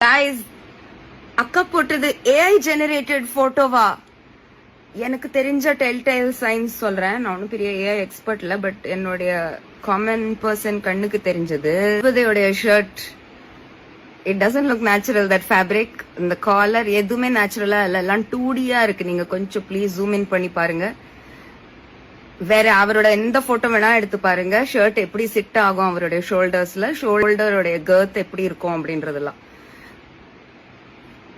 Guys, அக்கா போட்டது AI generated போட்டோவா? எனக்கு தெரிஞ்ச டெல்டைல் சைன்ஸ் சொல்றேன். நான் ஒன்னும் பெரிய ஏஐ எக்ஸ்பர்ட் இல்ல, பட் என்னுடைய காமன் பர்சன் கண்ணுக்கு தெரிஞ்சது இவதையோடைய shirt. It doesn't look natural. That fabric, இந்த காலர் எதுவுமே நேச்சுரலா இல்ல, எல்லாம் 2Dயா இருக்கு. நீங்க கொஞ்சம் ப்ளீஸ் ஜூம் இன் பண்ணி பாருங்க. வேற அவரோட எந்த போட்டோ வேணா எடுத்து பாருங்க. ஷர்ட் எப்படி சிட் ஆகும் அவருடைய ஷோல்டர்ஸ்ல, ஷோல்டருடைய கர்த் எப்படி இருக்கும் அப்படின்றதெல்லாம்.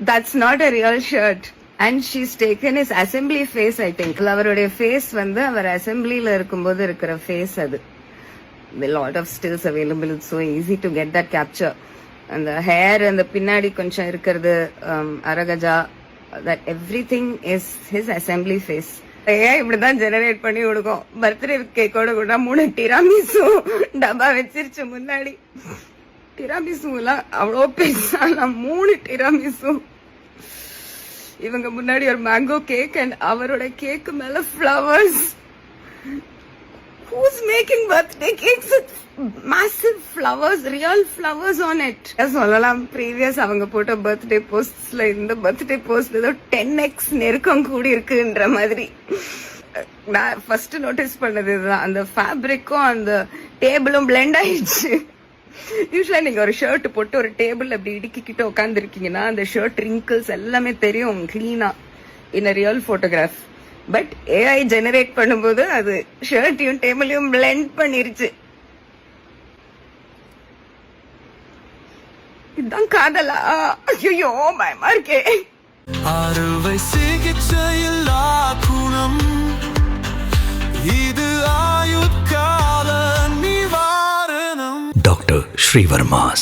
That's not a real shirt. And she's taken his assembly face, I think. அவருடைய face வந்து அவர் அசெம்பிளில இருக்கும்போது இருக்கிற face அது. A lot of stills available. It's so easy to get that capture. And the hair and the பின்னாடி கொஞ்சம் இருக்கிறது அரகஜா, that everything is his assembly face. ஏன் இப்படிதான் ஜெனரேட் பண்ணி கொடுக்கும். பர்த்டே கேக்கோட கூட 3 டிராமிசு டப்பா வச்சிருச்சு முன்னாடி. டிராமிசுலாம் அவ்வளோ பெருசா 3 டிராமிசு. இவங்க முன்னாடி ஒரு மேங்கோ கேக் அண்ட் அவரோட கேக் மேல flowers. Who's making birthday cakes with massive flowers, real flowers on it? சொல்லலாம் ப்ரீவியஸ் அவங்க போட்ட பர்த்டே போஸ்ட்ஸ்ல இந்த பர்த்டே போஸ்ட் ஏதோ 10x நெருக்கம் கூடி இருக்குன்ற மாதிரி. நான் ஃபர்ஸ்ட் நோட்டீஸ் பண்ணது இதுதான். அந்த ஃபேப்ரிக்கும் அந்த டேபிளும் பிளெண்ட் ஆயிடுச்சு. யூஸ்வலா நீங்க ஒரு ஷர்ட் போட்டு ஒரு டேபிள் அப்படி இடுக்கிக்கிட்டு உட்கார்ந்து இருக்கீங்கன்னா அந்த ஷர்ட் ரிங்கிள்ஸ் எல்லாமே தெரியும் கிளீனா இன் real photograph. But AI generate பண்ணும்போது அது ஷர்ட்டையும் டேபிளையும் பிளெண்ட் பண்ணிருச்சு. இதுதான் காதலா? ஐயோ பயமா இருக்கே. அறுவை சிகிச்சையில் குணம் இது ஆயுட்கால நிவாரணம். Dr. Sri Verma's